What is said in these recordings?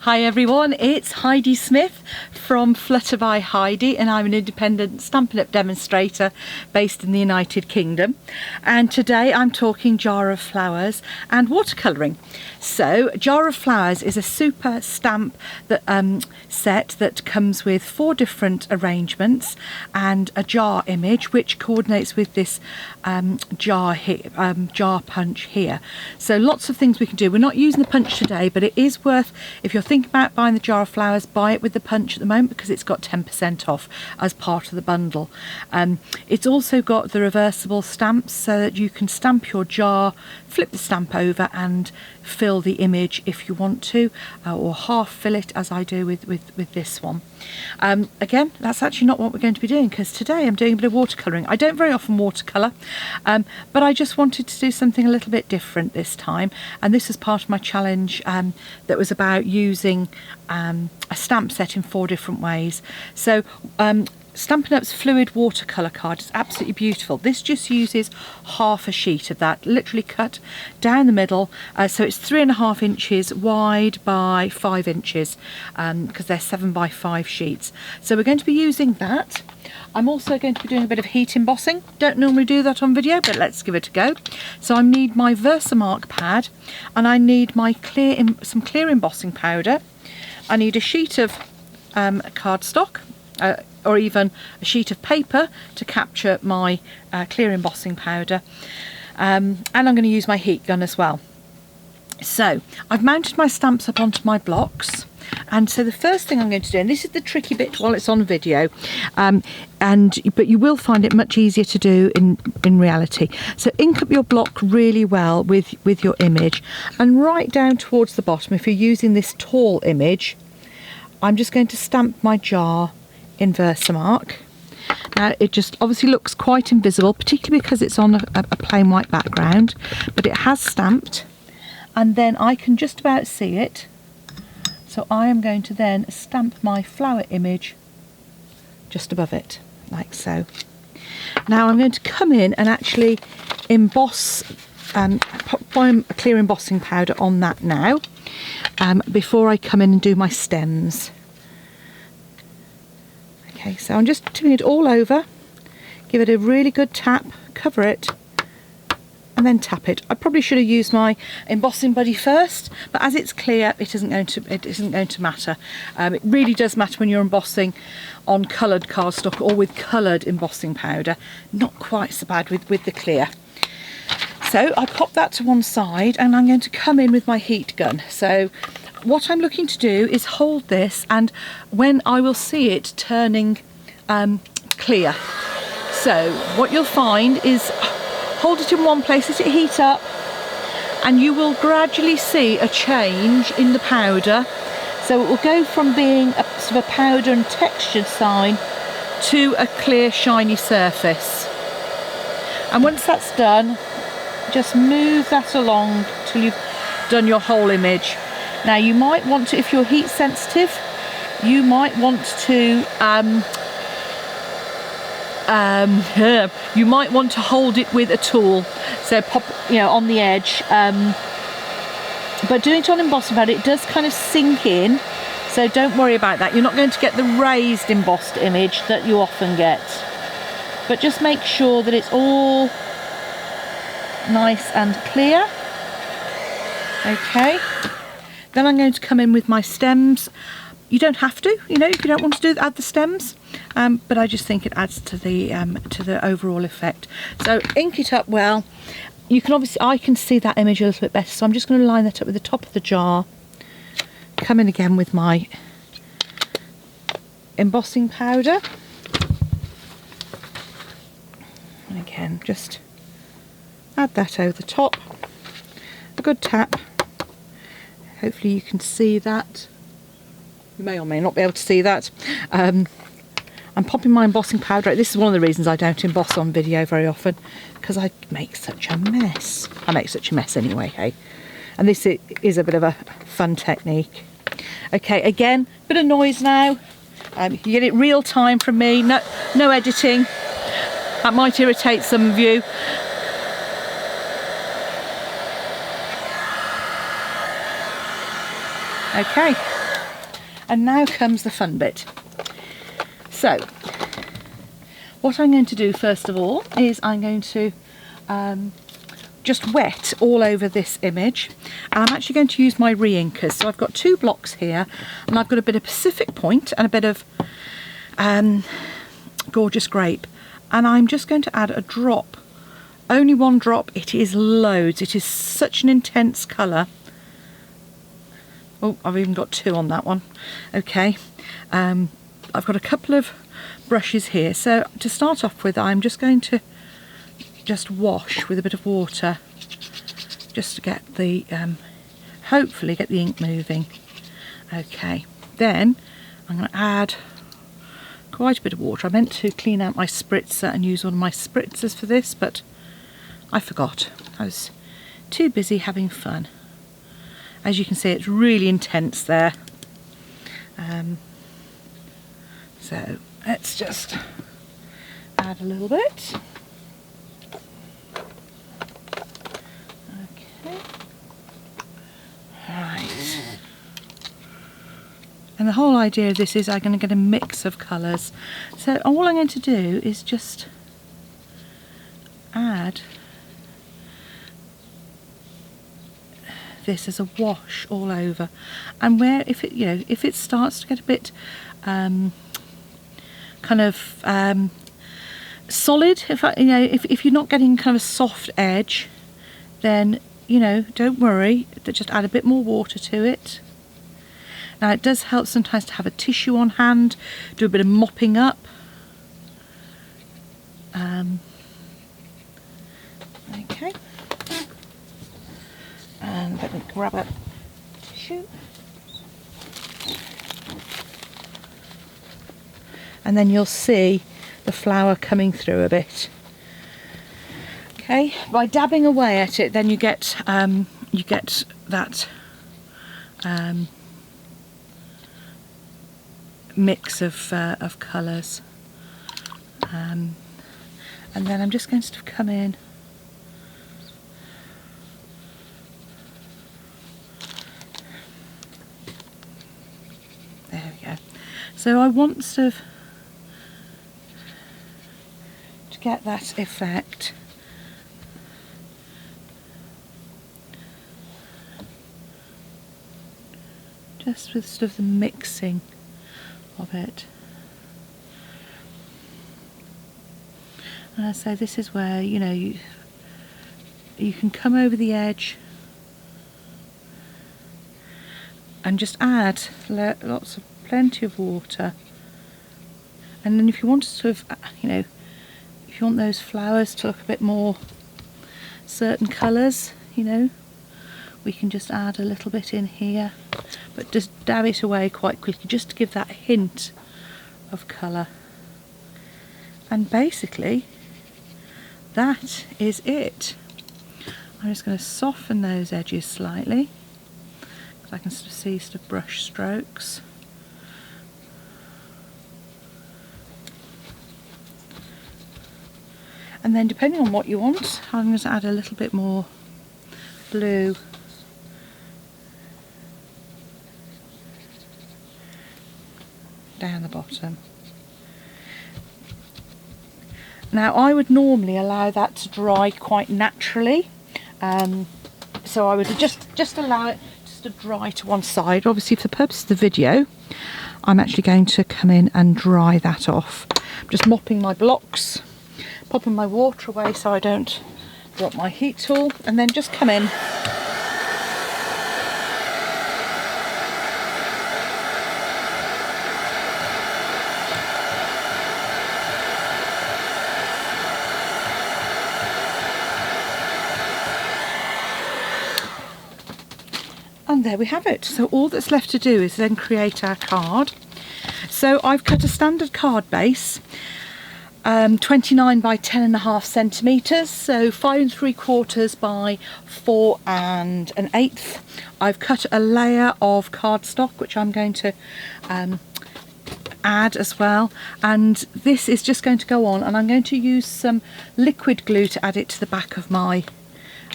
Hi everyone, it's Heidi Smith from Flutter by Heidi, and I'm an independent Stampin' Up! Demonstrator based in the United Kingdom. And today I'm talking Jar of Flowers and watercolouring. So Jar of Flowers is a super stamp that set that comes with 4 different arrangements and a jar image which coordinates with this jar punch here. So lots of things we can do. We're not using the punch today, but it is worth, if you're thinking about buying the Jar of Flowers, buy it with the punch at the moment because it's got 10% off as part of the bundle. It's also got the reversible stamps so that you can stamp your jar, flip the stamp over and fill the image if you want to, or half fill it as I do with this one. Again, that's actually not what we're going to be doing because today I'm doing a bit of watercolouring. I don't very often watercolour, but I just wanted to do something a little bit different this time, and this is part of my challenge that was about using a stamp set in 4 different ways. So Stampin' Up's fluid watercolour card is absolutely beautiful. This just uses half a sheet of that, literally cut down the middle, so it's 3.5 inches wide by 5 inches because they're 7 by 5 sheets. So we're going to be using that. I'm also going to be doing a bit of heat embossing. Don't normally do that on video, but let's give it a go. So I need my Versamark pad, and I need my some clear embossing powder. I need a sheet of cardstock, or even a sheet of paper to capture my clear embossing powder, and I'm going to use my heat gun as well. So I've mounted my stamps up onto my blocks, and so the first thing I'm going to do, and this is the tricky bit while it's on video, but you will find it much easier to do in reality. So ink up your block really well with your image, and right down towards the bottom, if you're using this tall image, I'm just going to stamp my jar in Versamark. Now it just obviously looks quite invisible, particularly because it's on a plain white background, but it has stamped, and then I can just about see it. So I am going to then stamp my flower image just above it, like so. Now I'm going to come in and actually emboss, put a clear embossing powder on that now, before I come in and do my stems. Okay, so I'm just doing it all over. Give it a really good tap, cover it, and then tap it. I probably should have used my embossing buddy first, but as it's clear, it isn't going to matter. It really does matter when you're embossing on coloured cardstock or with coloured embossing powder. Not quite so bad with the clear. So I pop that to one side, and I'm going to come in with my heat gun. So what I'm looking to do is hold this, and when I will see it turning clear. So what you'll find is hold it in one place, let it heat up, and you will gradually see a change in the powder. So it will go from being a sort of a powder and textured sign to a clear shiny surface. And once that's done, just move that along till you've done your whole image. Now you might want to, if you're heat sensitive, you might want to hold it with a tool, so pop, on the edge. But doing it on embossing powder, it does kind of sink in, so don't worry about that. You're not going to get the raised embossed image that you often get, but just make sure that it's all nice and clear. Okay. Then I'm going to come in with my stems. You don't have to, if you don't want to add the stems, but I just think it adds to the overall effect. So ink it up well. You can I can see that image a little bit better, so I'm just going to line that up with the top of the jar. Come in again with my embossing powder, and again just add that over the top. A good tap. Hopefully you can see that. You may or may not be able to see that. I'm popping my embossing powder out. This is one of the reasons I don't emboss on video very often, because I make such a mess. I make such a mess anyway, hey? And this is a bit of a fun technique. Okay, again, bit of noise now. You get it real time from me, no editing. That might irritate some of you. Okay, And now comes the fun bit. So what I'm going to do first of all is I'm going to just wet all over this image, and I'm actually going to use my re-inkers. So I've got 2 blocks here, and I've got a bit of Pacific Point and a bit of Gorgeous Grape, and I'm just going to add a drop, only 1 drop. It is loads, it is such an intense colour. Oh, I've even got 2 on that one. Okay, I've got a couple of brushes here, so to start off with I'm just going to just wash with a bit of water just to get the hopefully get the ink moving. Okay, then I'm going to add quite a bit of water. I meant to clean out my spritzer and use one of my spritzers for this, but I forgot. I was too busy having fun. As you can see, it's really intense there. So let's just add a little bit. Okay. Right. And the whole idea of this is I'm going to get a mix of colours. So all I'm going to do is just add this as a wash all over, and where if it starts to get a bit kind of solid, if you're not getting kind of a soft edge, then don't worry, just add a bit more water to it. Now it does help sometimes to have a tissue on hand, do a bit of mopping up. Okay, and let me grab a tissue. And then you'll see the flower coming through a bit. Okay, by dabbing away at it, then you get that mix of colours. And then I'm just going to come in . There we go. So I want sort of to get that effect. Just with sort of the mixing of it. And I say this is where you can come over the edge and just add plenty of water. And then if you want to sort of if you want those flowers to look a bit more certain colours, we can just add a little bit in here, but just dab it away quite quickly just to give that hint of colour. And basically that is it. I'm just going to soften those edges slightly because I can sort of see sort of brush strokes. And then depending on what you want, I'm going to add a little bit more blue. Down the bottom. Now I would normally allow that to dry quite naturally, so I would just allow it just to dry to one side. Obviously for the purpose of the video I'm actually going to come in and dry that off. I'm just mopping my blocks, popping my water away so I don't drop my heat tool, and then just come in . And there we have it. So all that's left to do is then create our card. So I've cut a standard card base, 29 by 10.5 centimetres, so 5 3/4 by 4 1/8. I've cut a layer of cardstock which I'm going to add as well, and this is just going to go on, and I'm going to use some liquid glue to add it to the back of my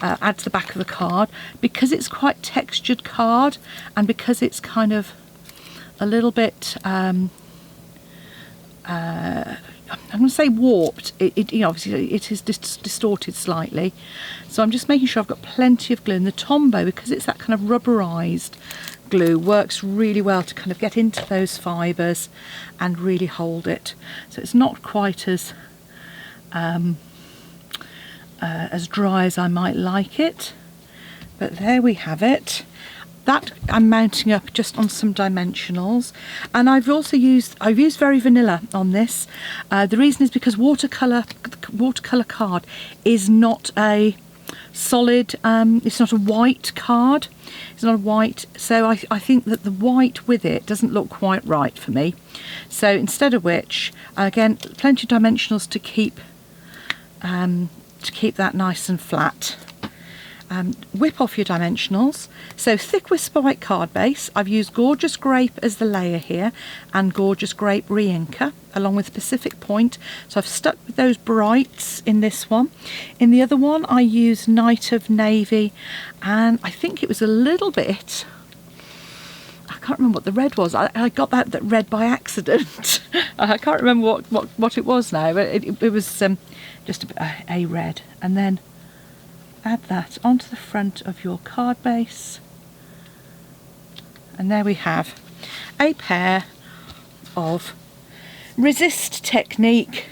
add to the back of the card, because it's quite textured card and because it's kind of a little bit I'm going to say warped. You know, obviously it is distorted slightly, so I'm just making sure I've got plenty of glue. And the Tombow, because it's that kind of rubberized glue, works really well to kind of get into those fibres and really hold it. So it's not quite as dry as I might like it, but there we have it. That I'm mounting up just on some dimensionals, and I've used Very Vanilla on this. The reason is because watercolor card is not a solid, it's not a white card, it's not a white, so I think that the white with it doesn't look quite right for me. So instead of which, again, plenty of dimensionals to keep that nice and flat. Whip off your dimensionals. So thick Whisper White card base. I've used Gorgeous Grape as the layer here, and Gorgeous Grape Re-Inker along with Pacific Point. So I've stuck with those brights in this one. In the other one I used Night of Navy, and I think it was a little bit, I can't remember what the red was. I got that red by accident. I can't remember what it was now, but it was just a red. And then add that onto the front of your card base, and there we have a pair of Resist Technique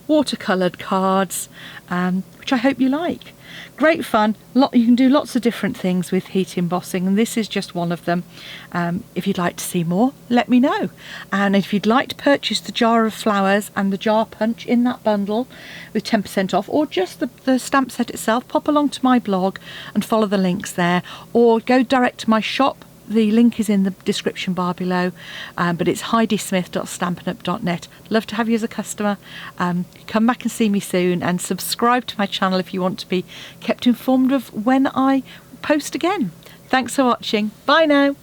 watercoloured cards, which I hope you like. Great fun. You can do lots of different things with heat embossing, and this is just one of them. If you'd like to see more, let me know. And if you'd like to purchase the jar of flowers and the jar punch in that bundle with 10% off, or just the stamp set itself, pop along to my blog and follow the links there, or go direct to my shop. The link is in the description bar below, but it's heidismith.stampinup.net. Love to have you as a customer. Come back and see me soon, and subscribe to my channel if you want to be kept informed of when I post again. Thanks for watching. Bye now.